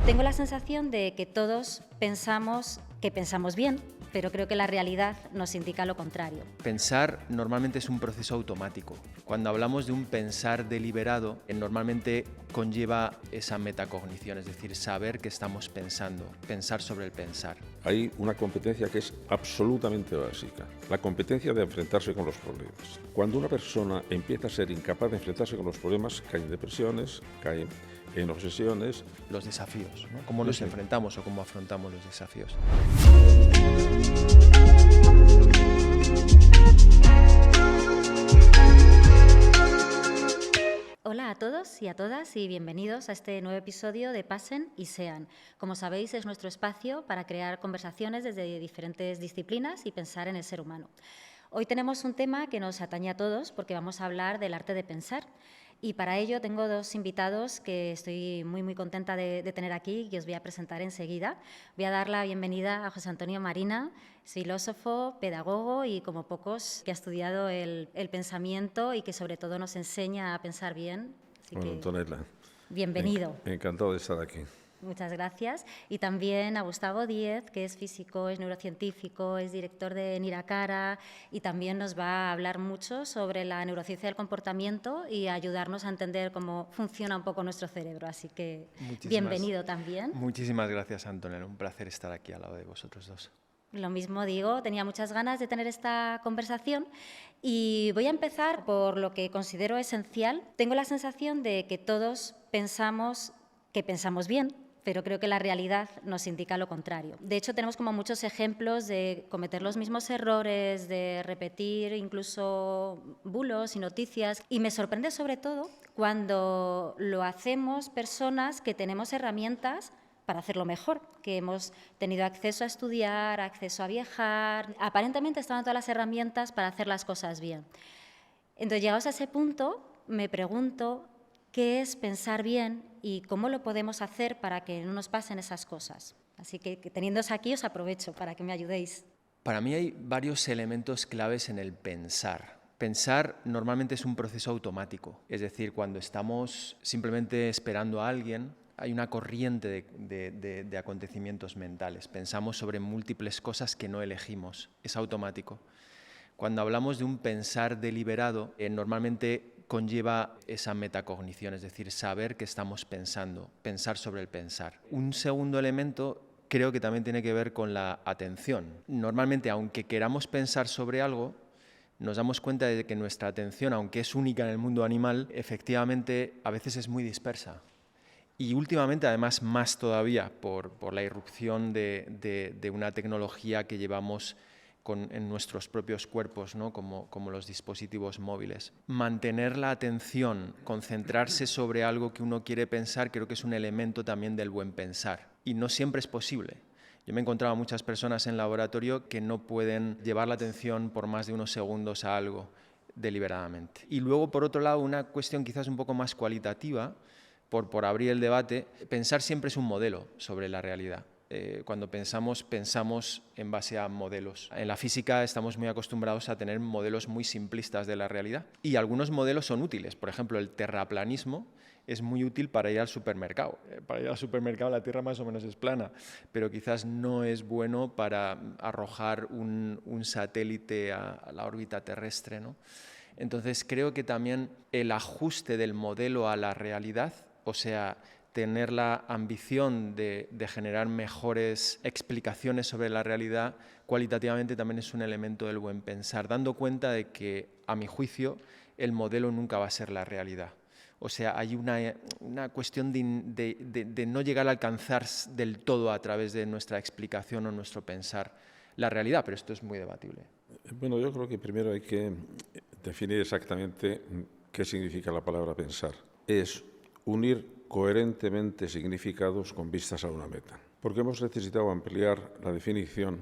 Tengo la sensación de que todos pensamos que pensamos bien, pero creo que la realidad nos indica lo contrario. Pensar normalmente es un proceso automático. Cuando hablamos de un pensar deliberado, normalmente conlleva esa metacognición, es decir, saber qué estamos pensando, pensar sobre el pensar. Hay una competencia que es absolutamente básica, la competencia de enfrentarse con los problemas. Cuando una persona empieza a ser incapaz de enfrentarse con los problemas, cae en depresiones, cae en obsesiones. Los desafíos, ¿no? Cómo nos enfrentamos o cómo afrontamos los desafíos. Hola a todos y a todas y bienvenidos a este nuevo episodio de Pasen y Sean. Como sabéis, es nuestro espacio para crear conversaciones desde diferentes disciplinas y pensar en el ser humano. Hoy tenemos un tema que nos atañe a todos porque vamos a hablar del arte de pensar. Y para ello tengo dos invitados que estoy muy contenta de tener aquí y que os voy a presentar enseguida. Voy a dar la bienvenida a José Antonio Marina, filósofo, pedagogo y como pocos que ha estudiado el pensamiento y que sobre todo nos enseña a pensar bien. Así bueno, Antonella, bienvenido. Encantado de estar aquí. Muchas gracias. Y también a Gustavo Díez, que es físico, es neurocientífico, es director de Niracara y también nos va a hablar mucho sobre la neurociencia del comportamiento y ayudarnos a entender cómo funciona un poco nuestro cerebro. Así que bienvenido también. Muchísimas gracias, Antonella. Un placer estar aquí al lado de vosotros dos. Lo mismo digo, tenía muchas ganas de tener esta conversación y voy a empezar por lo que considero esencial. Tengo la sensación de que todos pensamos que pensamos bien, pero creo que la realidad nos indica lo contrario. De hecho, tenemos como muchos ejemplos de cometer los mismos errores, de repetir incluso bulos y noticias. Y me sorprende sobre todo cuando lo hacemos personas que tenemos herramientas para hacerlo mejor, que hemos tenido acceso a estudiar, acceso a viajar. Aparentemente estaban todas las herramientas para hacer las cosas bien. Entonces, llegados a ese punto, me pregunto qué es pensar bien y cómo lo podemos hacer para que no nos pasen esas cosas. Así que teniéndoos aquí os aprovecho para que me ayudéis. Para mí hay varios elementos claves en el pensar. Pensar normalmente es un proceso automático, es decir, cuando estamos simplemente esperando a alguien, hay una corriente de acontecimientos mentales. Pensamos sobre múltiples cosas que no elegimos, es automático. Cuando hablamos de un pensar deliberado, normalmente conlleva esa metacognición, es decir, saber qué estamos pensando, pensar sobre el pensar. Un segundo elemento creo que también tiene que ver con la atención. Normalmente, aunque queramos pensar sobre algo, nos damos cuenta de que nuestra atención, aunque es única en el mundo animal, efectivamente a veces es muy dispersa. Y últimamente, además, más todavía por la irrupción de una tecnología que llevamos en nuestros propios cuerpos, ¿no? como los dispositivos móviles. Mantener la atención, concentrarse sobre algo que uno quiere pensar, creo que es un elemento también del buen pensar. Y no siempre es posible. Yo me he encontrado a muchas personas en laboratorio que no pueden llevar la atención por más de unos segundos a algo deliberadamente. Y luego, por otro lado, una cuestión quizás un poco más cualitativa, por abrir el debate, pensar siempre es un modelo sobre la realidad. Cuando pensamos en base a modelos. En la física estamos muy acostumbrados a tener modelos muy simplistas de la realidad y algunos modelos son útiles. Por ejemplo, el terraplanismo es muy útil para ir al supermercado. Para ir al supermercado la Tierra más o menos es plana, pero quizás no es bueno para arrojar un satélite a la órbita terrestre, ¿no? Entonces creo que también el ajuste del modelo a la realidad, o sea, tener la ambición de generar mejores explicaciones sobre la realidad, cualitativamente también es un elemento del buen pensar, dando cuenta de que, a mi juicio, el modelo nunca va a ser la realidad. O sea, hay una cuestión de no llegar a alcanzar del todo a través de nuestra explicación o nuestro pensar la realidad, pero esto es muy debatible. Bueno, yo creo que primero hay que definir exactamente qué significa la palabra pensar. Es unir coherentemente significados con vistas a una meta. Porque hemos necesitado ampliar la definición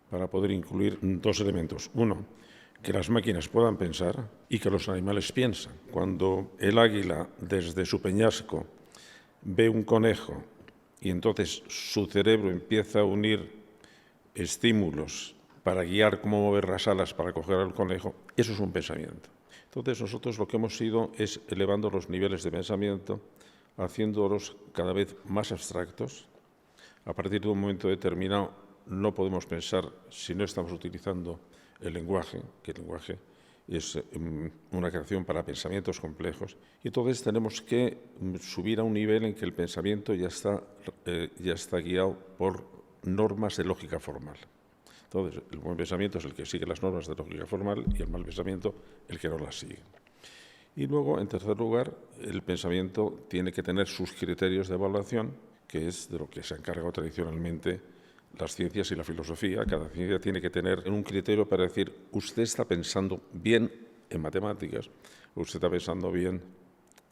para poder incluir dos elementos. Uno, que las máquinas puedan pensar y que los animales piensan. Cuando el águila desde su peñasco ve un conejo y entonces su cerebro empieza a unir estímulos para guiar cómo mover las alas para coger al conejo, eso es un pensamiento. Entonces nosotros lo que hemos ido es elevando los niveles de pensamiento, haciéndolos cada vez más abstractos A partir de un momento determinado no podemos pensar si no estamos utilizando el lenguaje, que el lenguaje es una creación para pensamientos complejos, y entonces tenemos que subir a un nivel en que el pensamiento ya está guiado por normas de lógica formal. Entonces, el buen pensamiento es el que sigue las normas de lógica formal y el mal pensamiento el que no las sigue. Y luego, en tercer lugar, el pensamiento tiene que tener sus criterios de evaluación, que es de lo que se han encargado tradicionalmente las ciencias y la filosofía. Cada ciencia tiene que tener un criterio para decir, usted está pensando bien en matemáticas, usted está pensando bien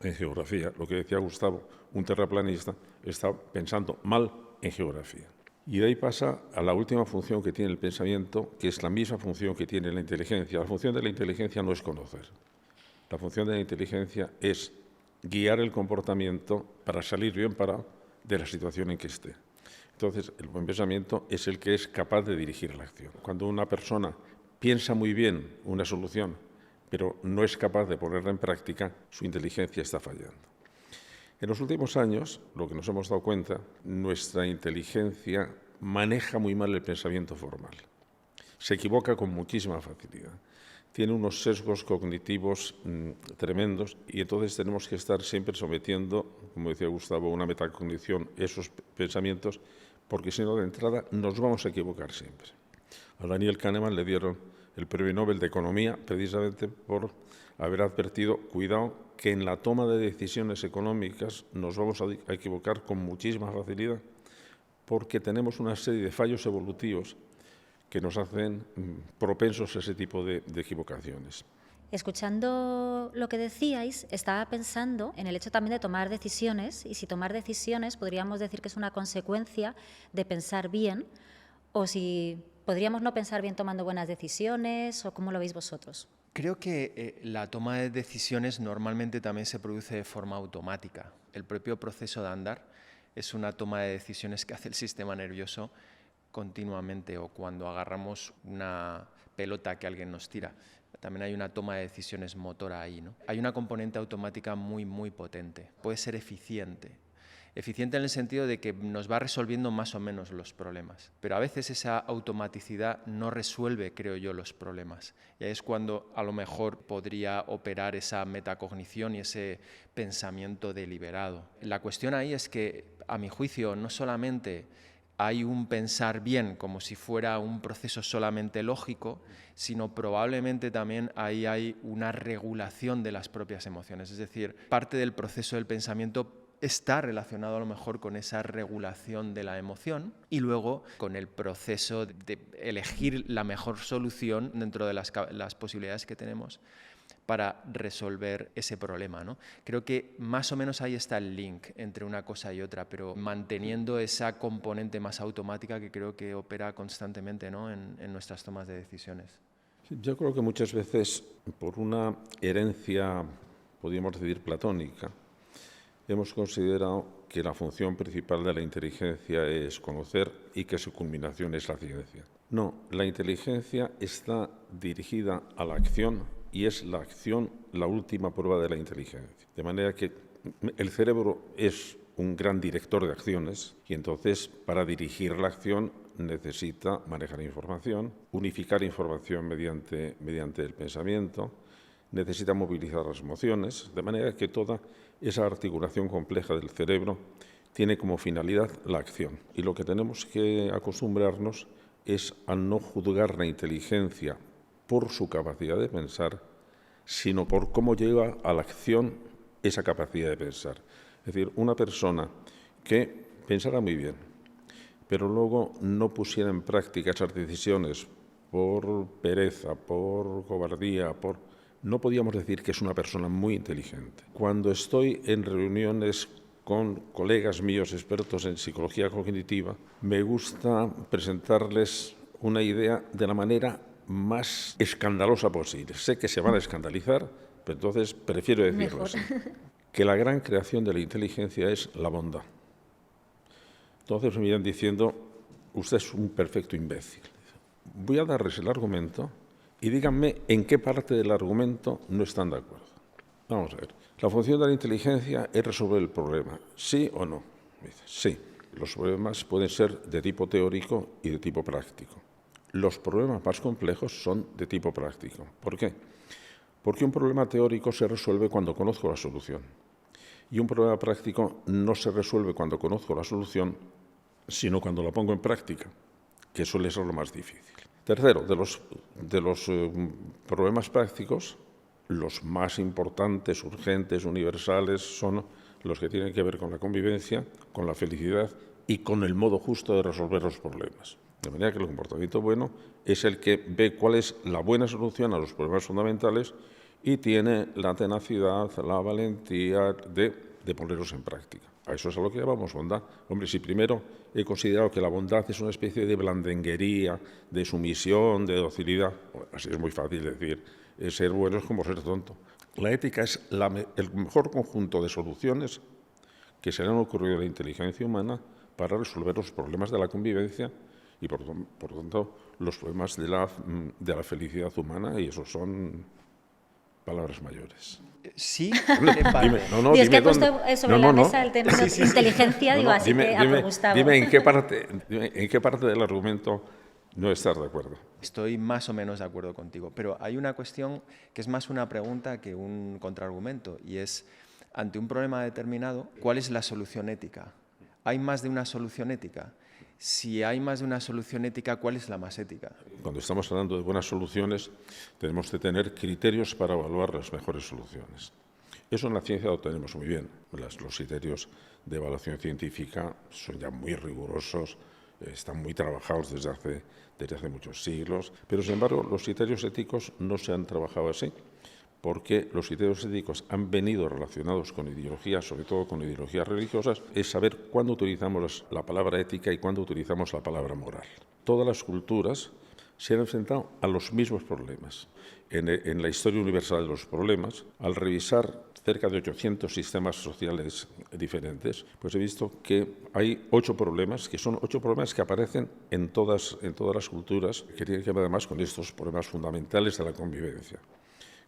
en geografía. Lo que decía Gustavo, un terraplanista está pensando mal en geografía. Y de ahí pasa a la última función que tiene el pensamiento, que es la misma función que tiene la inteligencia. La función de la inteligencia no es conocer. La función de la inteligencia es guiar el comportamiento para salir bien parado de la situación en que esté. Entonces, el buen pensamiento es el que es capaz de dirigir la acción. Cuando una persona piensa muy bien una solución, pero no es capaz de ponerla en práctica, su inteligencia está fallando. En los últimos años, lo que nos hemos dado cuenta, nuestra inteligencia maneja muy mal el pensamiento formal. Se equivoca con muchísima facilidad. Tiene unos sesgos cognitivos tremendos y entonces tenemos que estar siempre sometiendo, como decía Gustavo, una metacognición, esos pensamientos, porque si no, de entrada, nos vamos a equivocar siempre. A Daniel Kahneman le dieron el Premio Nobel de Economía precisamente por haber advertido, cuidado, que en la toma de decisiones económicas nos vamos a equivocar con muchísima facilidad porque tenemos una serie de fallos evolutivos que nos hacen propensos a ese tipo de equivocaciones. Escuchando lo que decíais, estaba pensando en el hecho también de tomar decisiones, y si tomar decisiones podríamos decir que es una consecuencia de pensar bien, o si podríamos no pensar bien tomando buenas decisiones, o cómo lo veis vosotros. Creo que la toma de decisiones normalmente también se produce de forma automática. El propio proceso de andar es una toma de decisiones que hace el sistema nervioso continuamente, o cuando agarramos una pelota que alguien nos tira. También hay una toma de decisiones motora ahí, ¿no? Hay una componente automática muy, muy potente. Puede ser eficiente. Eficiente en el sentido de que nos va resolviendo más o menos los problemas. Pero a veces esa automaticidad no resuelve, creo yo, los problemas. Y ahí es cuando a lo mejor podría operar esa metacognición y ese pensamiento deliberado. La cuestión ahí es que, a mi juicio, no solamente hay un pensar bien como si fuera un proceso solamente lógico, sino probablemente también ahí hay una regulación de las propias emociones. Es decir, parte del proceso del pensamiento está relacionado a lo mejor con esa regulación de la emoción y luego con el proceso de elegir la mejor solución dentro de las posibilidades que tenemos para resolver ese problema, ¿no? Creo que más o menos ahí está el link entre una cosa y otra, pero manteniendo esa componente más automática que creo que opera constantemente, ¿no? en nuestras tomas de decisiones. Yo creo que muchas veces, por una herencia, podríamos decir, platónica, hemos considerado que la función principal de la inteligencia es conocer y que su culminación es la ciencia. No, la inteligencia está dirigida a la acción y es la acción la última prueba de la inteligencia. De manera que el cerebro es un gran director de acciones y entonces para dirigir la acción necesita manejar información, unificar información mediante el pensamiento, necesita movilizar las emociones, de manera que toda esa articulación compleja del cerebro tiene como finalidad la acción. Y lo que tenemos que acostumbrarnos es a no juzgar la inteligencia por su capacidad de pensar, sino por cómo lleva a la acción esa capacidad de pensar. Es decir, una persona que pensara muy bien, pero luego no pusiera en práctica esas decisiones por pereza, por cobardía, no podíamos decir que es una persona muy inteligente. Cuando estoy en reuniones con colegas míos expertos en psicología cognitiva, me gusta presentarles una idea de la manera más escandalosa posible. Sé que se van a escandalizar, pero entonces prefiero decirlo así. Que la gran creación de la inteligencia es la bondad. Entonces me irán diciendo, usted es un perfecto imbécil. Voy a darles el argumento y díganme en qué parte del argumento no están de acuerdo. Vamos a ver. La función de la inteligencia es resolver el problema, ¿sí o no? Me dice, sí. Los problemas pueden ser de tipo teórico y de tipo práctico. Los problemas más complejos son de tipo práctico. ¿Por qué? Porque un problema teórico se resuelve cuando conozco la solución. Y un problema práctico no se resuelve cuando conozco la solución, sino cuando la pongo en práctica, que suele ser lo más difícil. Tercero, de los problemas prácticos, los más importantes, urgentes, universales, son los que tienen que ver con la convivencia, con la felicidad y con el modo justo de resolver los problemas. De manera que el comportamiento bueno es el que ve cuál es la buena solución a los problemas fundamentales y tiene la tenacidad, la valentía de ponerlos en práctica. A eso es a lo que llamamos bondad. Hombre, si primero he considerado que la bondad es una especie de blandenguería, de sumisión, de docilidad, bueno, así es muy fácil decir, ser bueno es como ser tonto. La ética es el mejor conjunto de soluciones que se le han ocurrido a la inteligencia humana para resolver los problemas de la convivencia y, por tanto, los problemas de la felicidad humana, y eso son palabras mayores. Sí, ¿qué parte? Dime, Y es que he puesto sobre la mesa el término inteligencia, digo, así que por Gustavo. Dime en qué parte del argumento no estás de acuerdo. Estoy más o menos de acuerdo contigo, pero hay una cuestión que es más una pregunta que un contraargumento, y es, ante un problema determinado, ¿cuál es la solución ética? ¿Hay más de una solución ética? Si hay más de una solución ética, ¿cuál es la más ética? Cuando estamos hablando de buenas soluciones, tenemos que tener criterios para evaluar las mejores soluciones. Eso en la ciencia lo tenemos muy bien. Los criterios de evaluación científica son ya muy rigurosos, están muy trabajados desde hace muchos siglos, pero sin embargo los criterios éticos no se han trabajado así, porque los criterios éticos han venido relacionados con ideologías, sobre todo con ideologías religiosas, es saber cuándo utilizamos la palabra ética y cuándo utilizamos la palabra moral. Todas las culturas se han enfrentado a los mismos problemas. En la historia universal de los problemas, al revisar cerca de 800 sistemas sociales diferentes, pues he visto que hay 8 problemas, que son 8 problemas que aparecen en todas las culturas, que tienen que ver además con estos problemas fundamentales de la convivencia,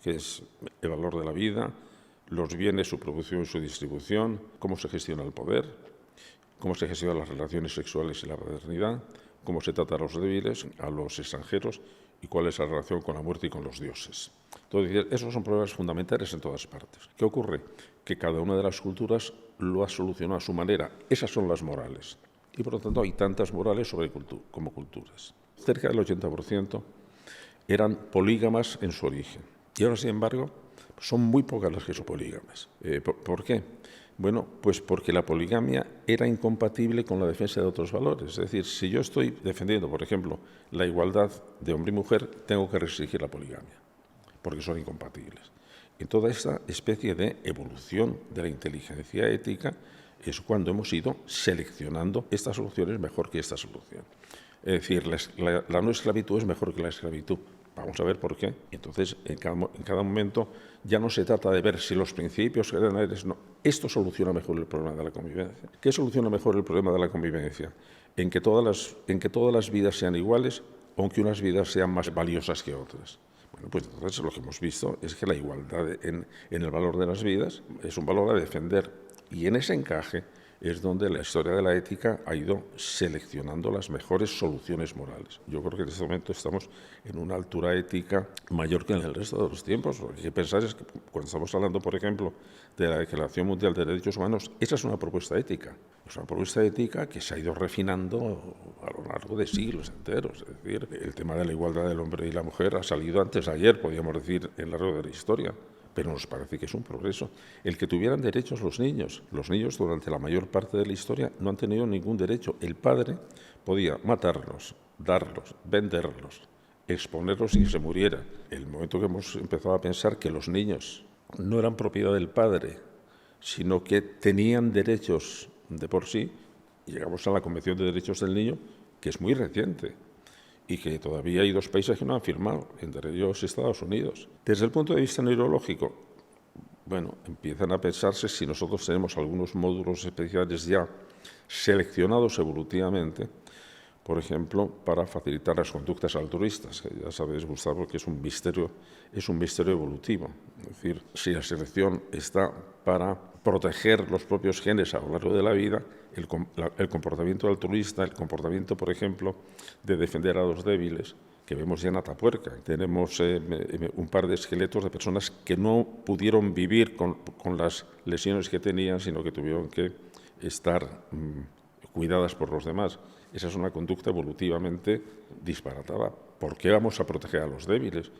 que es el valor de la vida, los bienes, su producción y su distribución, cómo se gestiona el poder, cómo se gestionan las relaciones sexuales y la fraternidad, cómo se trata a los débiles, a los extranjeros y cuál es la relación con la muerte y con los dioses. Entonces, esos son problemas fundamentales en todas partes. ¿Qué ocurre? Que cada una de las culturas lo ha solucionado a su manera. Esas son las morales. Y por lo tanto hay tantas morales como culturas. Cerca del 80% eran polígamas en su origen. Y ahora, sin embargo, son muy pocas las que son polígamas. ¿Por qué? Bueno, pues porque la poligamia era incompatible con la defensa de otros valores. Es decir, si yo estoy defendiendo, por ejemplo, la igualdad de hombre y mujer, tengo que restringir la poligamia, porque son incompatibles. En toda esta especie de evolución de la inteligencia ética es cuando hemos ido seleccionando estas soluciones mejor que esta solución. Es decir, la no esclavitud es mejor que la esclavitud. Vamos a ver por qué. Entonces, en cada momento ya no se trata de ver si los principios que eran no. Esto soluciona mejor el problema de la convivencia. ¿Qué soluciona mejor el problema de la convivencia? En que todas las vidas sean iguales o en que unas vidas sean más valiosas que otras. Bueno, pues entonces lo que hemos visto es que la igualdad en el valor de las vidas es un valor a defender. Y en ese encaje es donde la historia de la ética ha ido seleccionando las mejores soluciones morales. Yo creo que en este momento estamos en una altura ética mayor que en el resto de los tiempos. Lo que hay que pensar es que cuando estamos hablando, por ejemplo, de la Declaración Mundial de Derechos Humanos, esa es una propuesta ética. Es una propuesta ética que se ha ido refinando a lo largo de siglos enteros. Es decir, el tema de la igualdad del hombre y la mujer ha salido antes de ayer, podríamos decir, en la largo de la historia. Pero nos parece que es un progreso. El que tuvieran derechos los niños durante la mayor parte de la historia no han tenido ningún derecho. El padre podía matarlos, darlos, venderlos, exponerlos y que se muriera. El momento que hemos empezado a pensar que los niños no eran propiedad del padre, sino que tenían derechos de por sí, llegamos a la Convención de Derechos del Niño, que es muy reciente, y que todavía hay 2 países que no han firmado, entre ellos Estados Unidos. Desde el punto de vista neurológico, bueno, empiezan a pensarse si nosotros tenemos algunos módulos especiales ya seleccionados evolutivamente, por ejemplo, para facilitar las conductas altruistas, que ya sabéis, Gustavo, que es un misterio evolutivo. Es decir, si la selección está para proteger los propios genes a lo largo de la vida, el comportamiento altruista, el comportamiento, por ejemplo, de defender a los débiles, que vemos ya en Atapuerca. Tenemos un par de esqueletos de personas que no pudieron vivir con las lesiones que tenían, sino que tuvieron que estar cuidadas por los demás. Esa es una conducta evolutivamente disparatada. ¿Por qué vamos a proteger a los débiles?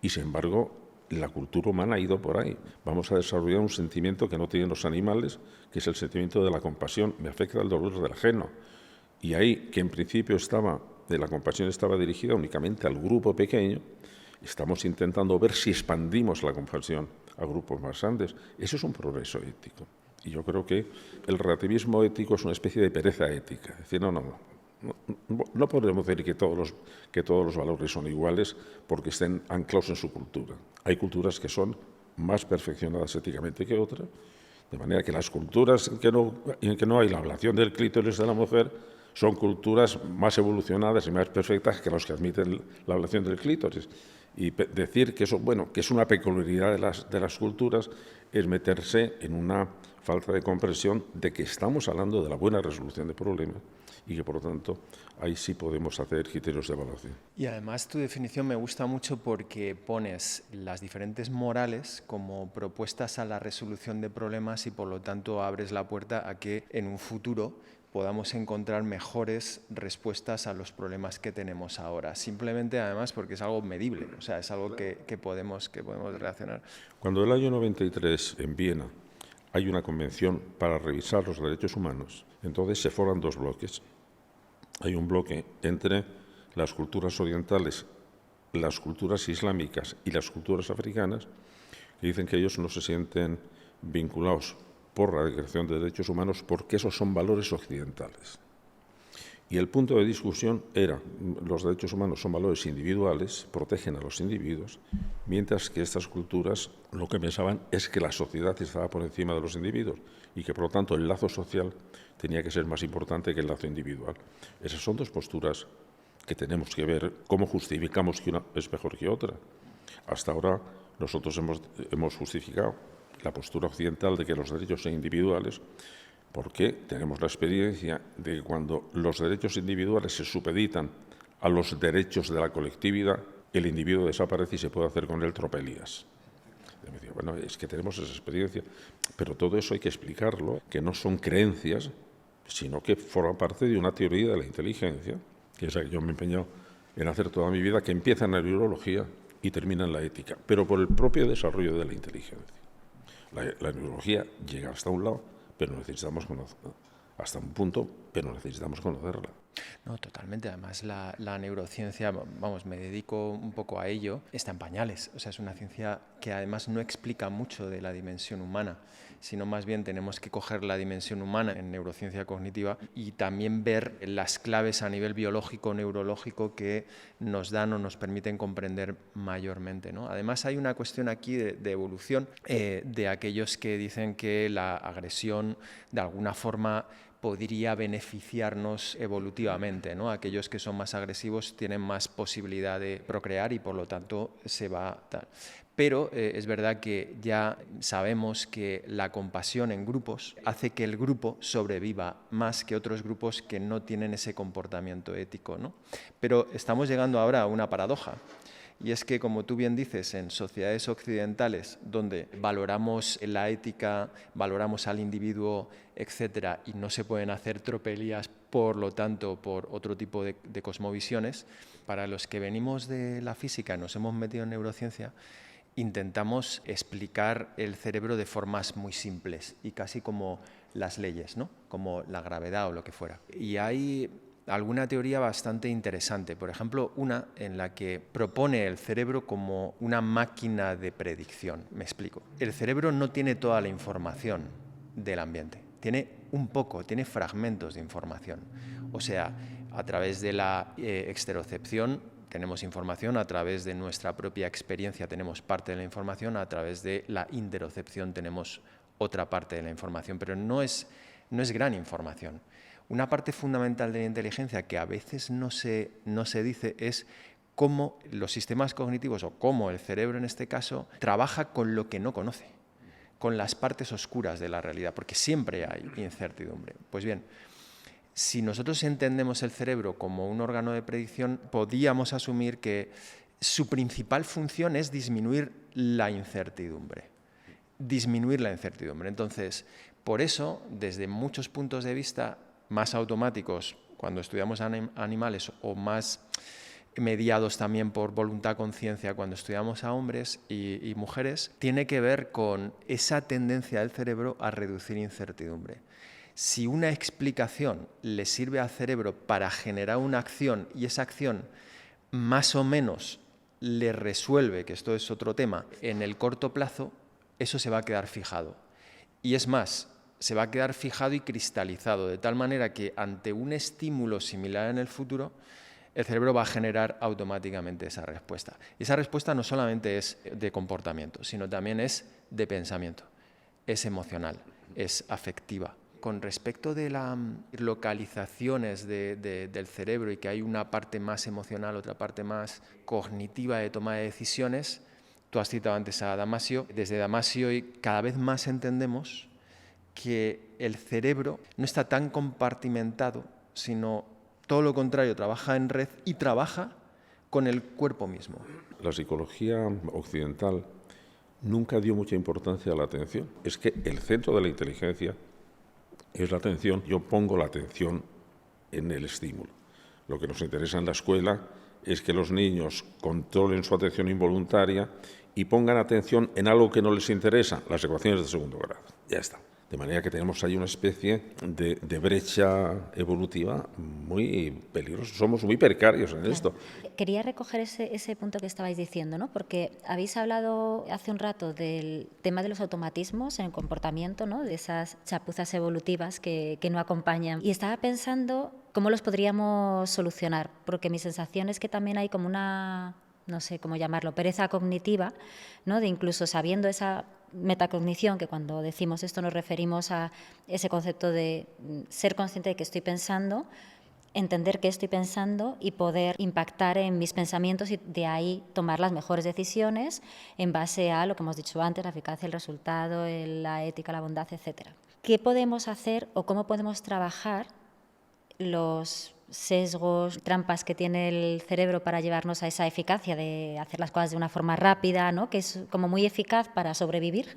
Y, sin embargo, la cultura humana ha ido por ahí. Vamos a desarrollar un sentimiento que no tienen los animales, que es el sentimiento de la compasión. Me afecta el dolor del ajeno. Y ahí, que en principio la compasión estaba dirigida únicamente al grupo pequeño, estamos intentando ver si expandimos la compasión a grupos más grandes. Eso es un progreso ético. Y yo creo que el relativismo ético es una especie de pereza ética. Es decir, no podemos decir que todos los valores son iguales porque estén anclados en su cultura. Hay culturas que son más perfeccionadas éticamente que otras, de manera que las culturas en que no hay la ablación del clítoris de la mujer son culturas más evolucionadas y más perfectas que las que admiten la ablación del clítoris. Y decir que eso, que es una peculiaridad de las culturas, es meterse en una falta de comprensión de que estamos hablando de la buena resolución de problemas y que, por lo tanto, ahí sí podemos hacer criterios de evaluación. Y además tu definición me gusta mucho porque pones las diferentes morales como propuestas a la resolución de problemas y, por lo tanto, abres la puerta a que en un futuro podamos encontrar mejores respuestas a los problemas que tenemos ahora. Simplemente, además, porque es algo medible, o sea, es algo que podemos relacionar. Cuando el año 93 en Viena hay una convención para revisar los derechos humanos, entonces se forman dos bloques. Hay un bloque entre las culturas orientales, las culturas islámicas y las culturas africanas, que dicen que ellos no se sienten vinculados por la Declaración de Derechos Humanos porque esos son valores occidentales. Y el punto de discusión era, los derechos humanos son valores individuales, protegen a los individuos, mientras que estas culturas lo que pensaban es que la sociedad estaba por encima de los individuos y que, por lo tanto, el lazo social tenía que ser más importante que el lazo individual. Esas son dos posturas que tenemos que ver cómo justificamos que una es mejor que otra. Hasta ahora nosotros hemos justificado la postura occidental de que los derechos son individuales, porque tenemos la experiencia de que cuando los derechos individuales se supeditan a los derechos de la colectividad, el individuo desaparece y se puede hacer con él tropelías. Bueno, es que tenemos esa experiencia, pero todo eso hay que explicarlo, que no son creencias, sino que forman parte de una teoría de la inteligencia, que es la que yo me he empeñado en hacer toda mi vida, que empieza en la neurología y termina en la ética, pero por el propio desarrollo de la inteligencia. La neurología llega hasta un lado, pero necesitamos conocerla, hasta un punto, pero necesitamos conocerla. No, totalmente. Además, la neurociencia, me dedico un poco a ello, está en pañales. O sea, es una ciencia que además no explica mucho de la dimensión humana, sino más bien tenemos que coger la dimensión humana en neurociencia cognitiva y también ver las claves a nivel biológico, neurológico que nos dan o nos permiten comprender mayormente, ¿no? Además, hay una cuestión aquí de evolución de aquellos que dicen que la agresión de alguna forma podría beneficiarnos evolutivamente, ¿no? Aquellos que son más agresivos tienen más posibilidad de procrear y por lo tanto se va tal. Pero es verdad que ya sabemos que la compasión en grupos hace que el grupo sobreviva más que otros grupos que no tienen ese comportamiento ético, ¿no? Pero estamos llegando ahora a una paradoja. Y es que, como tú bien dices, en sociedades occidentales donde valoramos la ética, valoramos al individuo, etcétera, y no se pueden hacer tropelías, por lo tanto, por otro tipo de cosmovisiones, para los que venimos de la física y nos hemos metido en neurociencia, intentamos explicar el cerebro de formas muy simples y casi como las leyes, ¿no? Como la gravedad o lo que fuera. Y hay alguna teoría bastante interesante, por ejemplo, una en la que propone el cerebro como una máquina de predicción. Me explico. El cerebro no tiene toda la información del ambiente, tiene un poco, tiene fragmentos de información. O sea, a través de la exterocepción tenemos información, a través de nuestra propia experiencia tenemos parte de la información, a través de la interocepción tenemos otra parte de la información, pero no es gran información. Una parte fundamental de la inteligencia que a veces no se dice es cómo los sistemas cognitivos o cómo el cerebro en este caso trabaja con lo que no conoce. con las partes oscuras de la realidad, porque siempre hay incertidumbre. Pues bien, si nosotros entendemos el cerebro como un órgano de predicción, podríamos asumir que su principal función es disminuir la incertidumbre. Entonces, por eso, desde muchos puntos de vista más automáticos, cuando estudiamos animales, o más mediados también por voluntad-conciencia cuando estudiamos a hombres y mujeres, tiene que ver con esa tendencia del cerebro a reducir incertidumbre. Si una explicación le sirve al cerebro para generar una acción y esa acción más o menos le resuelve, que esto es otro tema, en el corto plazo, eso se va a quedar fijado. Y es más, se va a quedar fijado y cristalizado, de tal manera que ante un estímulo similar en el futuro, el cerebro va a generar automáticamente esa respuesta. Y esa respuesta no solamente es de comportamiento, sino también es de pensamiento, es emocional, es afectiva. Con respecto de las localizaciones del cerebro y que hay una parte más emocional, otra parte más cognitiva de toma de decisiones, tú has citado antes a Damasio. Desde Damasio cada vez más entendemos que el cerebro no está tan compartimentado, sino todo lo contrario, trabaja en red y trabaja con el cuerpo mismo. La psicología occidental nunca dio mucha importancia a la atención. Es que el centro de la inteligencia es la atención. Yo pongo la atención en el estímulo. Lo que nos interesa en la escuela es que los niños controlen su atención involuntaria y pongan atención en algo que no les interesa, las ecuaciones de segundo grado. Ya está. De manera que tenemos ahí una especie de brecha evolutiva muy peligrosa. Somos muy precarios en esto. Quería recoger ese punto que estabais diciendo, ¿no? Porque habéis hablado hace un rato del tema de los automatismos en el comportamiento, ¿no? De esas chapuzas evolutivas que no acompañan. Y estaba pensando cómo los podríamos solucionar, porque mi sensación es que también hay como una, no sé cómo llamarlo, pereza cognitiva, ¿no? De incluso sabiendo esa metacognición, que cuando decimos esto nos referimos a ese concepto de ser consciente de que estoy pensando, entender qué estoy pensando y poder impactar en mis pensamientos y de ahí tomar las mejores decisiones en base a lo que hemos dicho antes, la eficacia, el resultado, la ética, la bondad, etc. ¿Qué podemos hacer o cómo podemos trabajar los sesgos, trampas que tiene el cerebro para llevarnos a esa eficacia de hacer las cosas de una forma rápida, ¿no? Que es como muy eficaz para sobrevivir,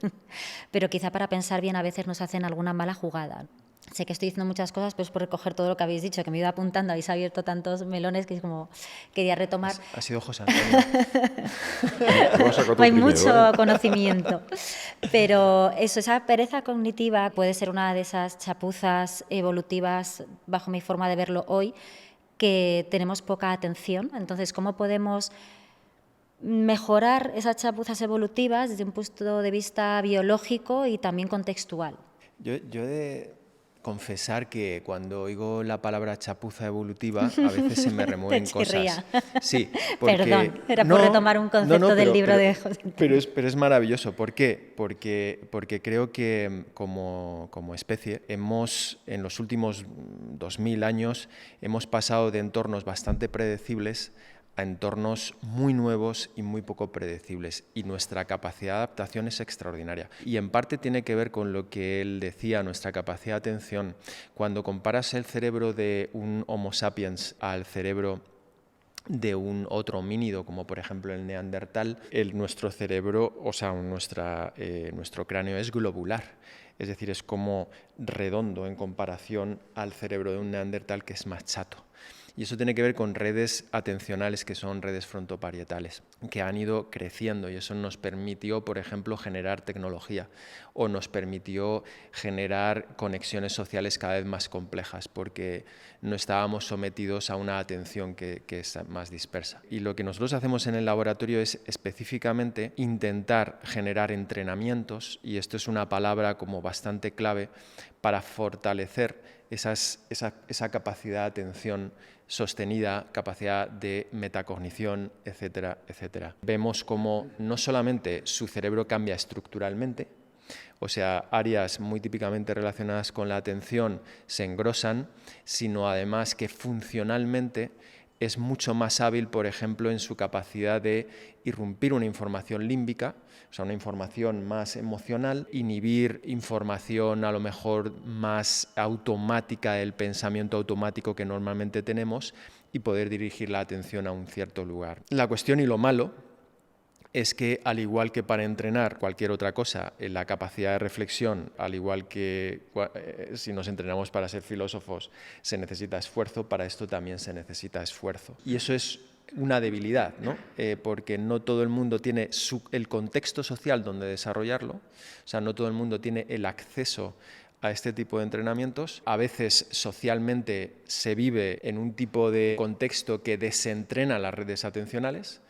pero quizá para pensar bien a veces nos hacen alguna mala jugada? Sé que estoy diciendo muchas cosas, pero es por recoger todo lo que habéis dicho, que me iba apuntando, habéis abierto tantos melones que es como quería retomar. Ha sido José Antonio. Hay mucho conocimiento. Pero eso, esa pereza cognitiva puede ser una de esas chapuzas evolutivas, bajo mi forma de verlo hoy, que tenemos poca atención. Entonces, ¿cómo podemos mejorar esas chapuzas evolutivas desde un punto de vista biológico y también contextual? Yo he de confesar que cuando oigo la palabra chapuza evolutiva a veces se me remueven cosas. Sí, porque, perdón, era por retomar un concepto del libro de José Antonio. Pero es maravilloso. ¿Por qué? Porque creo que como especie hemos, en los últimos 2000 años, hemos pasado de entornos bastante predecibles a entornos muy nuevos y muy poco predecibles, y nuestra capacidad de adaptación es extraordinaria. Y en parte tiene que ver con lo que él decía, nuestra capacidad de atención. Cuando comparas el cerebro de un Homo sapiens al cerebro de un otro homínido, como por ejemplo el neandertal, nuestro cerebro, o sea, nuestro cráneo es globular. Es decir, es como redondo en comparación al cerebro de un neandertal, que es más chato. Y eso tiene que ver con redes atencionales, que son redes frontoparietales, que han ido creciendo, y eso nos permitió, por ejemplo, generar tecnología, o nos permitió generar conexiones sociales cada vez más complejas, porque no estábamos sometidos a una atención que es más dispersa. Y lo que nosotros hacemos en el laboratorio es específicamente intentar generar entrenamientos, y esto es una palabra como bastante clave, para fortalecer esa capacidad de atención sostenida, capacidad de metacognición, etcétera, etcétera. Vemos cómo no solamente su cerebro cambia estructuralmente, o sea, áreas muy típicamente relacionadas con la atención se engrosan, sino además que funcionalmente es mucho más hábil, por ejemplo, en su capacidad de irrumpir una información límbica, o sea, una información más emocional, inhibir información a lo mejor más automática, el pensamiento automático que normalmente tenemos, y poder dirigir la atención a un cierto lugar. La cuestión y lo malo es que, al igual que para entrenar cualquier otra cosa, la capacidad de reflexión, al igual que si nos entrenamos para ser filósofos, se necesita esfuerzo, para esto también se necesita esfuerzo. Y eso es una debilidad, ¿no? Porque no todo el mundo tiene el contexto social donde desarrollarlo, o sea, no todo el mundo tiene el acceso a este tipo de entrenamientos. A veces socialmente se vive en un tipo de contexto que desentrena las redes atencionales.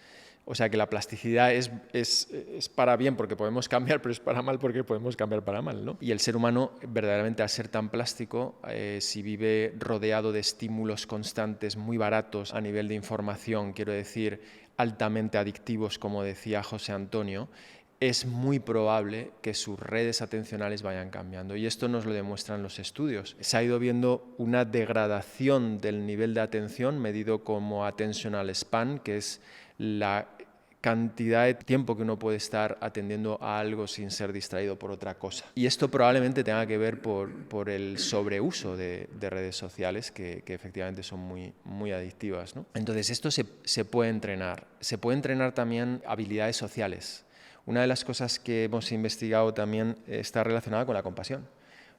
O sea que la plasticidad es para bien porque podemos cambiar, pero es para mal porque podemos cambiar para mal, ¿no? Y el ser humano, verdaderamente, al ser tan plástico, si vive rodeado de estímulos constantes muy baratos a nivel de información, quiero decir, altamente adictivos, como decía José Antonio, es muy probable que sus redes atencionales vayan cambiando. Y esto nos lo demuestran los estudios. Se ha ido viendo una degradación del nivel de atención medido como attentional span, que es la cantidad de tiempo que uno puede estar atendiendo a algo sin ser distraído por otra cosa. Y esto probablemente tenga que ver por el sobreuso de redes sociales que efectivamente son muy adictivas, ¿no? Entonces esto se puede entrenar. Se puede entrenar también habilidades sociales. Una de las cosas que hemos investigado también está relacionada con la compasión.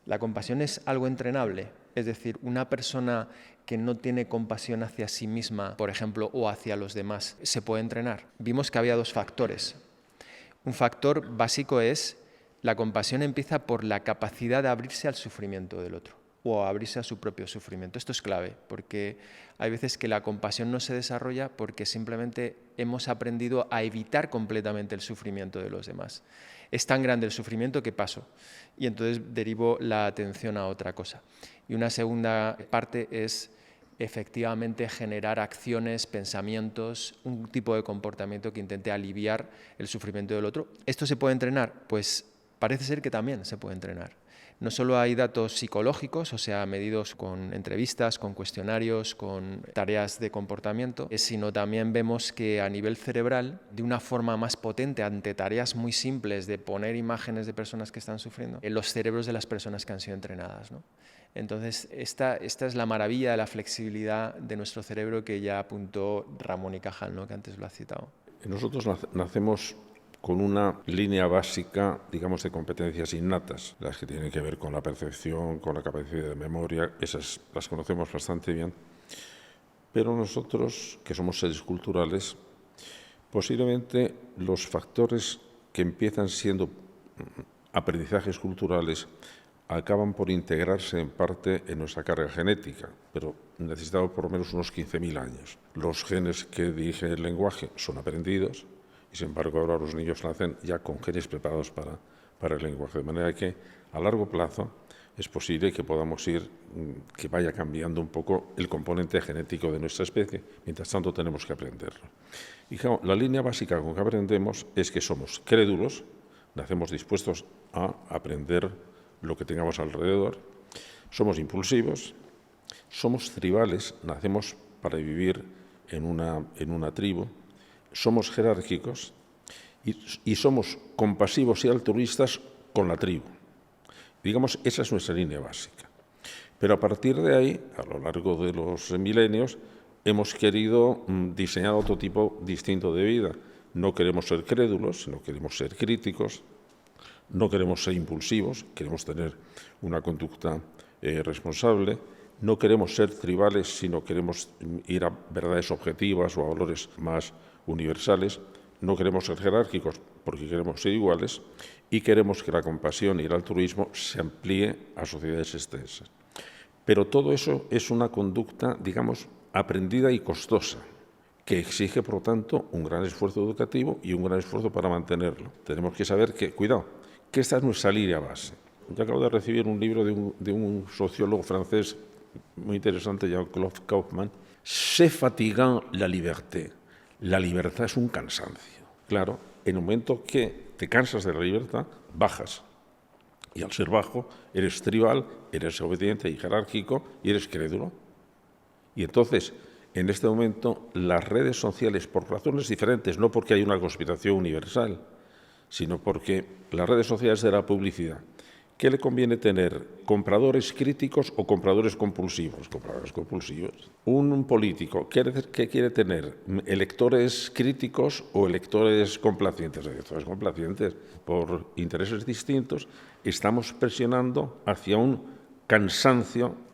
La compasión es algo entrenable, es decir, una persona que no tiene compasión hacia sí misma, por ejemplo, o hacia los demás, se puede entrenar. Vimos que había dos factores. Un factor básico es la compasión empieza por la capacidad de abrirse al sufrimiento del otro o a abrirse a su propio sufrimiento. Esto es clave, porque hay veces que la compasión no se desarrolla porque simplemente hemos aprendido a evitar completamente el sufrimiento de los demás. Es tan grande el sufrimiento que paso y entonces derivo la atención a otra cosa. Y una segunda parte es efectivamente generar acciones, pensamientos, un tipo de comportamiento que intente aliviar el sufrimiento del otro. ¿Esto se puede entrenar? Pues parece ser que también se puede entrenar. No solo hay datos psicológicos, o sea, medidos con entrevistas, con cuestionarios, con tareas de comportamiento, sino también vemos que a nivel cerebral, de una forma más potente, ante tareas muy simples de poner imágenes de personas que están sufriendo, en los cerebros de las personas que han sido entrenadas, ¿no? Entonces, esta es la maravilla de la flexibilidad de nuestro cerebro que ya apuntó Ramón y Cajal, ¿no?, que antes lo ha citado. Nosotros nacemos con una línea básica, digamos, de competencias innatas, las que tienen que ver con la percepción, con la capacidad de memoria, esas las conocemos bastante bien. Pero nosotros, que somos seres culturales, posiblemente los factores que empiezan siendo aprendizajes culturales acaban por integrarse en parte en nuestra carga genética, pero necesitamos por lo menos unos 15.000 años. Los genes que dirigen el lenguaje son aprendidos, y sin embargo ahora los niños nacen ya con genes preparados para el lenguaje, de manera que a largo plazo es posible que podamos que vaya cambiando un poco el componente genético de nuestra especie, mientras tanto tenemos que aprenderlo. Y claro, la línea básica con que aprendemos es que somos crédulos, nacemos dispuestos a aprender lo que tengamos alrededor, somos impulsivos, somos tribales, nacemos para vivir en una tribu, somos jerárquicos y somos compasivos y altruistas con la tribu. Digamos, esa es nuestra línea básica. Pero a partir de ahí, a lo largo de los milenios, hemos querido diseñar otro tipo distinto de vida. No queremos ser crédulos, sino queremos ser críticos, no queremos ser impulsivos, queremos tener una conducta responsable, no queremos ser tribales, sino queremos ir a verdades objetivas o a valores más universales, no queremos ser jerárquicos porque queremos ser iguales y queremos que la compasión y el altruismo se amplíe a sociedades extensas. Pero todo eso es una conducta, digamos, aprendida y costosa, que exige, por lo tanto, un gran esfuerzo educativo y un gran esfuerzo para mantenerlo. Tenemos que saber que, cuidado, que esta es nuestra línea base. Yo acabo de recibir un libro de un sociólogo francés muy interesante, Jean-Claude Kaufmann, «C'est fatigant la liberté». La libertad es un cansancio. Claro, en el momento que te cansas de la libertad, bajas. Y al ser bajo, eres tribal, eres obediente y jerárquico y eres crédulo. Y entonces, en este momento las redes sociales, por razones diferentes, no porque hay una conspiración universal, sino porque las redes sociales de la publicidad, ¿qué le conviene tener? ¿Compradores críticos o compradores compulsivos? Compradores compulsivos. Un político, ¿qué quiere tener? ¿Electores críticos o electores complacientes? Electores complacientes. Por intereses distintos, estamos presionando hacia un cansancio.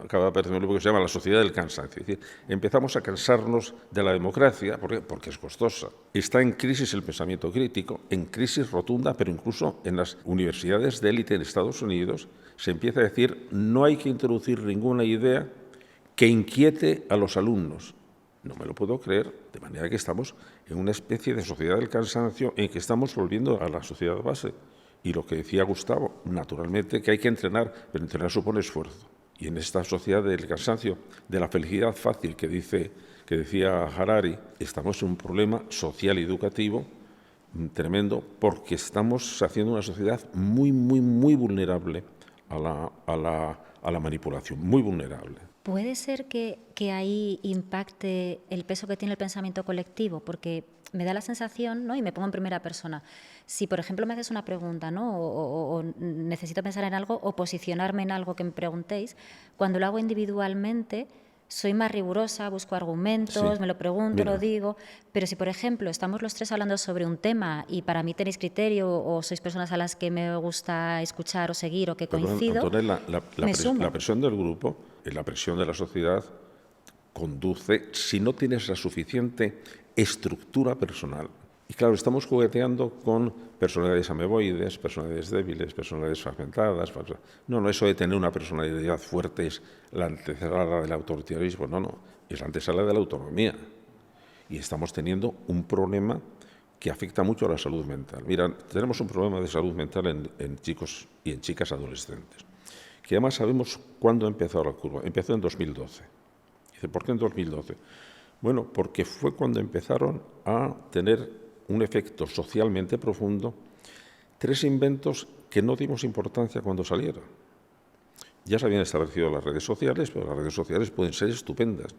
Acaba de aparecer un libro que se llama La sociedad del cansancio. Es decir, empezamos a cansarnos de la democracia porque es costosa. Está en crisis el pensamiento crítico, en crisis rotunda, pero incluso en las universidades de élite en Estados Unidos se empieza a decir no hay que introducir ninguna idea que inquiete a los alumnos. No me lo puedo creer, de manera que estamos en una especie de sociedad del cansancio en que estamos volviendo a la sociedad base. Y lo que decía Gustavo, naturalmente que hay que entrenar, pero entrenar supone esfuerzo. Y en esta sociedad del cansancio, de la felicidad fácil que decía Harari, estamos en un problema social y educativo tremendo porque estamos haciendo una sociedad muy, muy, muy vulnerable a la manipulación, muy vulnerable. ¿Puede ser que ahí impacte el peso que tiene el pensamiento colectivo? Porque me da la sensación, ¿no? Y me pongo en primera persona. Si, por ejemplo, me haces una pregunta, ¿no? o necesito pensar en algo o posicionarme en algo que me preguntéis, cuando lo hago individualmente soy más rigurosa, busco argumentos, Sí. me lo pregunto, Mira. lo digo. Pero si, por ejemplo, estamos los tres hablando sobre un tema y para mí tenéis criterio o sois personas a las que me gusta escuchar o seguir o que coincido, Antonella, me sumo. la presión del grupo, la presión de la sociedad, conduce, si no tienes la suficiente estructura personal. Y claro, estamos jugueteando con personalidades ameboides, personalidades débiles, personalidades fragmentadas. No, eso de tener una personalidad fuerte es la antesala del autoritarismo. No, es la antesala de la autonomía. Y estamos teniendo un problema que afecta mucho a la salud mental. Mira, tenemos un problema de salud mental en chicos y en chicas adolescentes, que además sabemos cuándo empezó la curva. Empezó en 2012. Dice, ¿por qué en 2012? Bueno, porque fue cuando empezaron a tener un efecto socialmente profundo 3 inventos que no dimos importancia cuando salieron. Ya se habían establecido las redes sociales, pero las redes sociales pueden ser estupendas.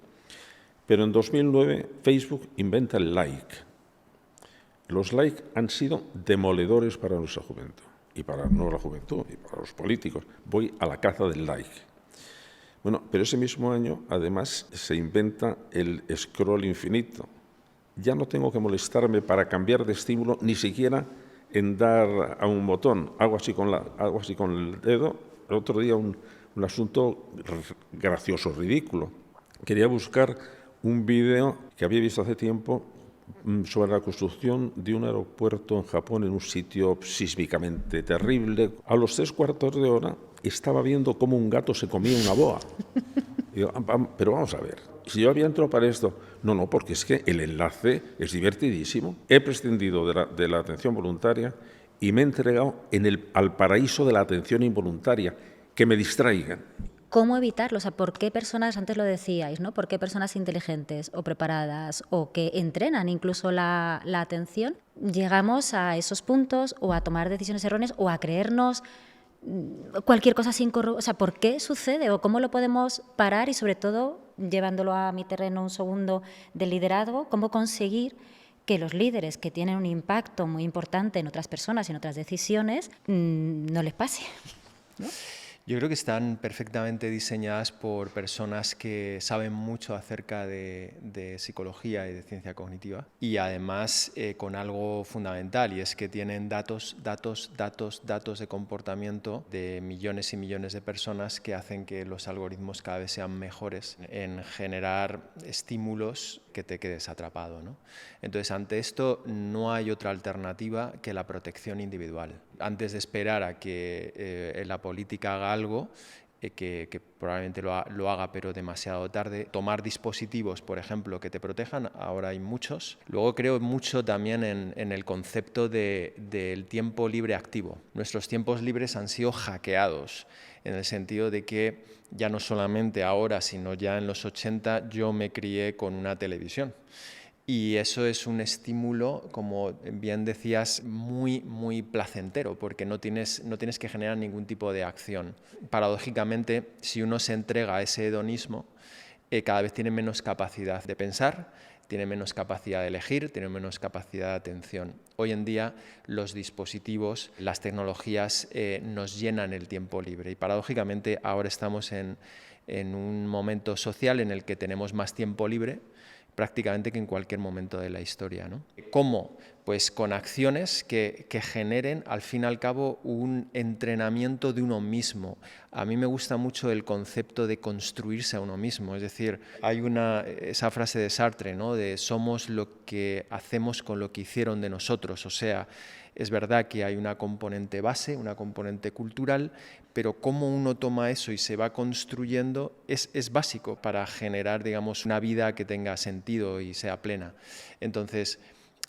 Pero en 2009 Facebook inventa el like. Los likes han sido demoledores para nuestra juventud, y para no la juventud, y para los políticos. Voy a la caza del like. Bueno, pero ese mismo año, además, se inventa el scroll infinito. Ya no tengo que molestarme para cambiar de estímulo, ni siquiera en dar a un botón. Hago así con el dedo. El otro día un asunto gracioso, ridículo. Quería buscar un vídeo que había visto hace tiempo sobre la construcción de un aeropuerto en Japón en un sitio sísmicamente terrible. A los 3/4 de hora estaba viendo cómo un gato se comía una boa. Digo, pero vamos a ver, si yo había entrado para esto, no, porque es que el enlace es divertidísimo. He prescindido de la atención voluntaria y me he entregado al paraíso de la atención involuntaria, que me distraigan. ¿Cómo evitarlo? O sea, ¿por qué personas, antes lo decíais, ¿no? ¿Por qué personas inteligentes o preparadas o que entrenan incluso la atención, llegamos a esos puntos o a tomar decisiones erróneas o a creernos cualquier cosa sin corroborar? O sea, ¿por qué sucede o cómo lo podemos parar? Y sobre todo, llevándolo a mi terreno un segundo del liderazgo, ¿cómo conseguir que los líderes que tienen un impacto muy importante en otras personas y en otras decisiones no les pase, ¿no? Yo creo que están perfectamente diseñadas por personas que saben mucho acerca de psicología y de ciencia cognitiva, y además con algo fundamental, y es que tienen datos de comportamiento de millones y millones de personas que hacen que los algoritmos cada vez sean mejores en generar estímulos que te quedes atrapado, ¿no? Entonces, ante esto no hay otra alternativa que la protección individual. Antes de esperar a que la política haga algo, que probablemente lo haga pero demasiado tarde, tomar dispositivos, por ejemplo, que te protejan, ahora hay muchos. Luego creo mucho también en el concepto del tiempo libre activo. Nuestros tiempos libres han sido hackeados, en el sentido de que ya no solamente ahora, sino ya en los 80 yo me crié con una televisión. Y eso es un estímulo, como bien decías, muy, muy placentero, porque no tienes que generar ningún tipo de acción. Paradójicamente, si uno se entrega a ese hedonismo, cada vez tienen menos capacidad de pensar, tienen menos capacidad de elegir, tienen menos capacidad de atención. Hoy en día los dispositivos, las tecnologías nos llenan el tiempo libre y paradójicamente ahora estamos en un momento social en el que tenemos más tiempo libre prácticamente que en cualquier momento de la historia, ¿no? ¿Cómo? Pues con acciones que generen al fin y al cabo un entrenamiento de uno mismo. A mí me gusta mucho el concepto de construirse a uno mismo, es decir, hay esa frase de Sartre, ¿no? De somos lo que hacemos con lo que hicieron de nosotros, o sea, es verdad que hay una componente base, una componente cultural, pero cómo uno toma eso y se va construyendo es básico para generar, digamos, una vida que tenga sentido y sea plena. Entonces,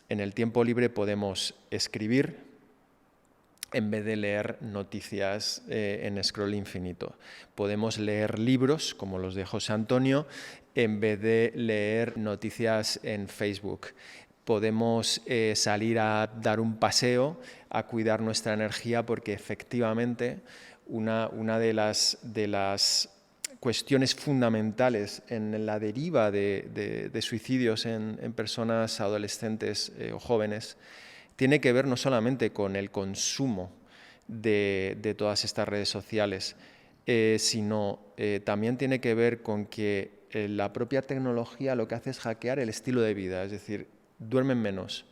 en el tiempo libre podemos escribir en vez de leer noticias en scroll infinito. Podemos leer libros, como los de José Antonio, en vez de leer noticias en Facebook. Podemos salir a dar un paseo, a cuidar nuestra energía, porque efectivamente una de las cuestiones fundamentales en la deriva de suicidios en personas adolescentes o jóvenes tiene que ver no solamente con el consumo de todas estas redes sociales, sino también tiene que ver con que la propia tecnología lo que hace es hackear el estilo de vida, es decir, duermen menos.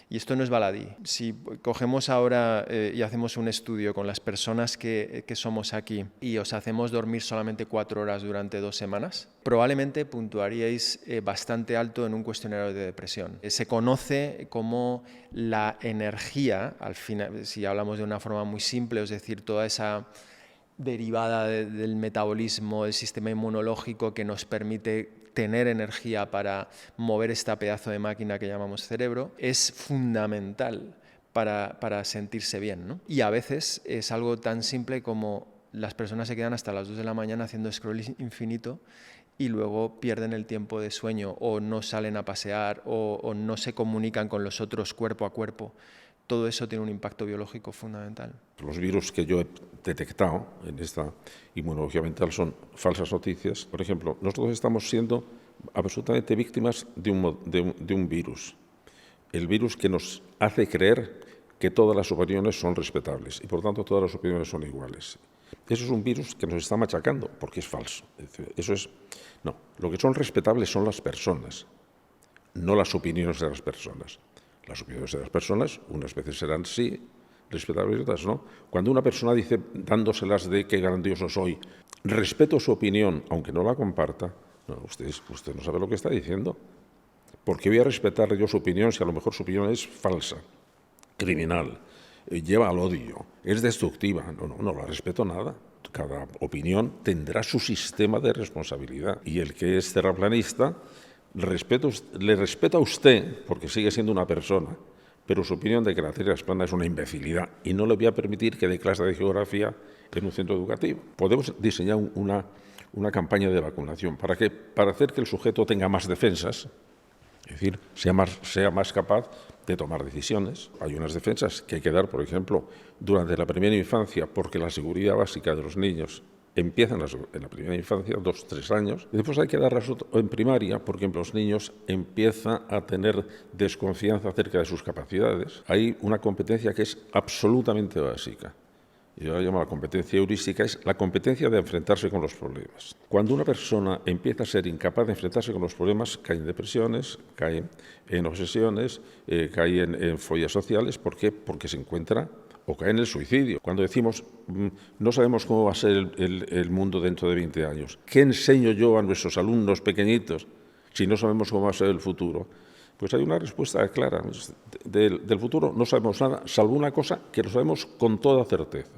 Y esto no es baladí. Si cogemos ahora y hacemos un estudio con las personas que somos aquí y os hacemos dormir solamente 4 horas durante 2 semanas, probablemente puntuaríais bastante alto en un cuestionario de depresión. Se conoce como la energía, al final, si hablamos de una forma muy simple, es decir, toda esa derivada del metabolismo, del sistema inmunológico que nos permite tener energía para mover esta pedazo de máquina que llamamos cerebro, es fundamental para sentirse bien, ¿no? Y a veces es algo tan simple como las personas se quedan hasta las 2 de la mañana haciendo scroll infinito y luego pierden el tiempo de sueño o no salen a pasear o no se comunican con los otros cuerpo a cuerpo. Todo eso tiene un impacto biológico fundamental. Los virus que yo he detectado en esta inmunología mental son falsas noticias. Por ejemplo, nosotros estamos siendo absolutamente víctimas de un virus. El virus que nos hace creer que todas las opiniones son respetables y por tanto todas las opiniones son iguales. Eso es un virus que nos está machacando porque es falso. No, lo que son respetables son las personas, no las opiniones de las personas. Las opiniones de las personas unas veces serán sí respetables y otras no. Cuando una persona dice, dándoselas de qué grandioso soy, respeto su opinión, aunque no la comparta, no, usted no sabe lo que está diciendo. ¿Por qué voy a respetar yo su opinión si a lo mejor su opinión es falsa, criminal, lleva al odio, es destructiva? No la respeto nada. Cada opinión tendrá su sistema de responsabilidad. Y el que es terraplanista le respeto a usted porque sigue siendo una persona, pero su opinión de que la Tierra es plana es una imbecilidad y no le voy a permitir que dé clase de geografía en un centro educativo. Podemos diseñar una campaña de vacunación para hacer que el sujeto tenga más defensas, es decir, sea más capaz de tomar decisiones. Hay unas defensas que hay que dar, por ejemplo, durante la primera infancia, porque la seguridad básica de los niños empiezan en la primera infancia, 2 o 3 años, y después hay que darlas en primaria, porque los niños empiezan a tener desconfianza acerca de sus capacidades. Hay una competencia que es absolutamente básica. Yo la llamo la competencia heurística, es la competencia de enfrentarse con los problemas. Cuando una persona empieza a ser incapaz de enfrentarse con los problemas, cae en depresiones, cae en obsesiones, cae en fobias sociales. ¿Por qué? Porque se encuentra o cae en el suicidio. Cuando decimos, no sabemos cómo va a ser el mundo dentro de 20 años, ¿qué enseño yo a nuestros alumnos pequeñitos si no sabemos cómo va a ser el futuro? Pues hay una respuesta clara. Del futuro no sabemos nada, salvo una cosa que lo sabemos con toda certeza.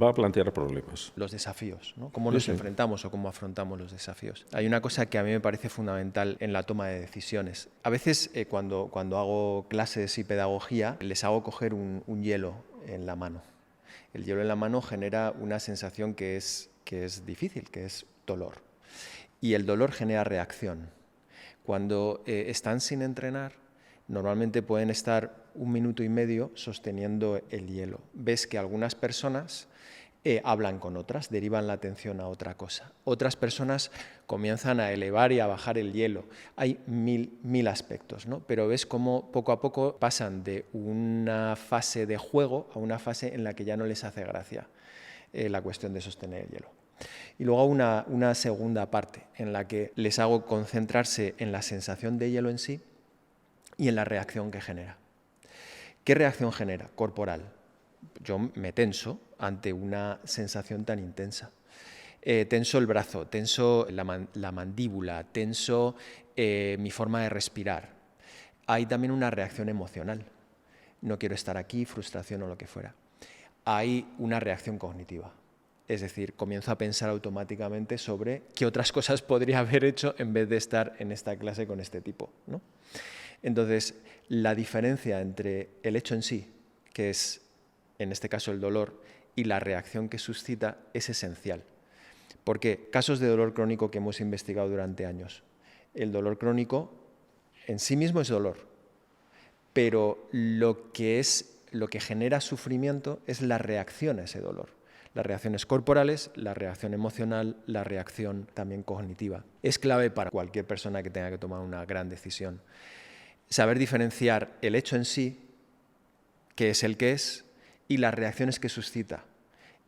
Va a plantear problemas. Los desafíos, ¿no? Cómo nos enfrentamos o cómo afrontamos los desafíos. Hay una cosa que a mí me parece fundamental en la toma de decisiones. A veces cuando hago clases y pedagogía, les hago coger un hielo en la mano. El hielo en la mano genera una sensación que es difícil, que es dolor. Y el dolor genera reacción. Cuando están sin entrenar, normalmente pueden estar 1 minuto y medio sosteniendo el hielo. Ves que algunas personas hablan con otras, derivan la atención a otra cosa. Otras personas comienzan a elevar y a bajar el hielo. Hay mil aspectos, ¿no? Pero ves cómo poco a poco pasan de una fase de juego a una fase en la que ya no les hace gracia la cuestión de sostener el hielo. Y luego una segunda parte en la que les hago concentrarse en la sensación de hielo en sí y en la reacción que genera. ¿Qué reacción genera? Corporal. Yo me tenso ante una sensación tan intensa. Tenso el brazo, tenso la mandíbula, tenso mi forma de respirar. Hay también una reacción emocional. No quiero estar aquí, frustración o lo que fuera. Hay una reacción cognitiva. Es decir, comienzo a pensar automáticamente sobre qué otras cosas podría haber hecho en vez de estar en esta clase con este tipo, ¿no? Entonces, la diferencia entre el hecho en sí, que es en este caso el dolor, y la reacción que suscita es esencial. Porque casos de dolor crónico que hemos investigado durante años, el dolor crónico en sí mismo es dolor, pero lo que genera sufrimiento es la reacción a ese dolor. Las reacciones corporales, la reacción emocional, la reacción también cognitiva. Es clave para cualquier persona que tenga que tomar una gran decisión. Saber diferenciar el hecho en sí, que es el que es, y las reacciones que suscita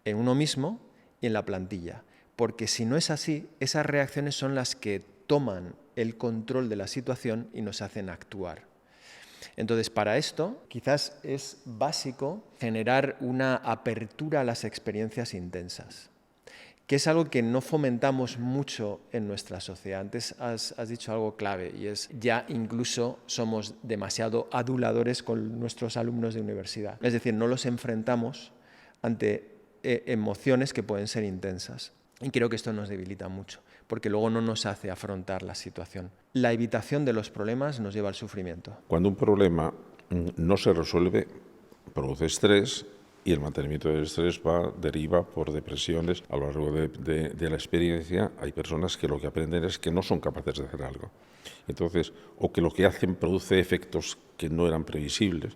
en uno mismo y en la plantilla. Porque si no es así, esas reacciones son las que toman el control de la situación y nos hacen actuar. Entonces, para esto, quizás es básico generar una apertura a las experiencias intensas, que es algo que no fomentamos mucho en nuestra sociedad. Antes has dicho algo clave, y es ya incluso somos demasiado aduladores con nuestros alumnos de universidad. Es decir, no los enfrentamos ante emociones que pueden ser intensas. Y creo que esto nos debilita mucho, porque luego no nos hace afrontar la situación. La evitación de los problemas nos lleva al sufrimiento. Cuando un problema no se resuelve, produce estrés, y el mantenimiento del estrés deriva por depresiones. A lo largo de la experiencia hay personas que lo que aprenden es que no son capaces de hacer algo. Entonces, o que lo que hacen produce efectos que no eran previsibles.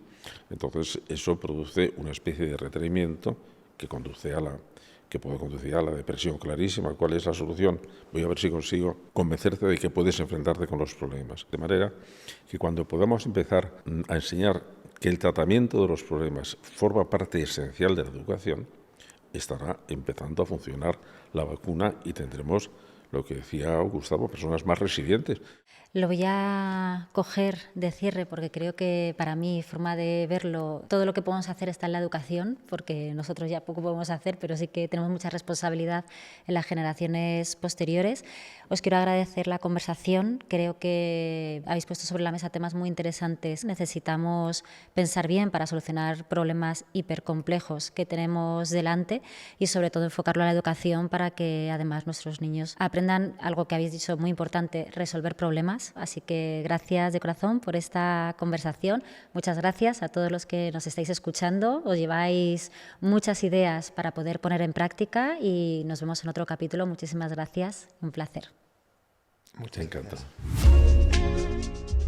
Entonces, eso produce una especie de retraimiento que puede conducir a la depresión clarísima. ¿Cuál es la solución? Voy a ver si consigo convencerte de que puedes enfrentarte con los problemas. De manera que cuando podamos empezar a enseñar que el tratamiento de los problemas forma parte esencial de la educación, estará empezando a funcionar la vacuna y tendremos, lo que decía Gustavo, personas más resilientes. Lo voy a coger de cierre porque creo que para mí, forma de verlo, todo lo que podemos hacer está en la educación, porque nosotros ya poco podemos hacer, pero sí que tenemos mucha responsabilidad en las generaciones posteriores. Os quiero agradecer la conversación. Creo que habéis puesto sobre la mesa temas muy interesantes. Necesitamos pensar bien para solucionar problemas hipercomplejos que tenemos delante y sobre todo enfocarlo a la educación para que además nuestros niños aprendan algo que habéis dicho muy importante, resolver problemas. Así que gracias de corazón por esta conversación. Muchas gracias a todos los que nos estáis escuchando. Os lleváis muchas ideas para poder poner en práctica y nos vemos en otro capítulo. Muchísimas gracias. Un placer. Muchas gracias.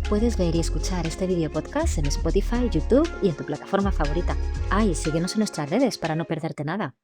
Puedes ver y escuchar este video podcast en Spotify, YouTube y en tu plataforma favorita. Y síguenos en nuestras redes para no perderte nada.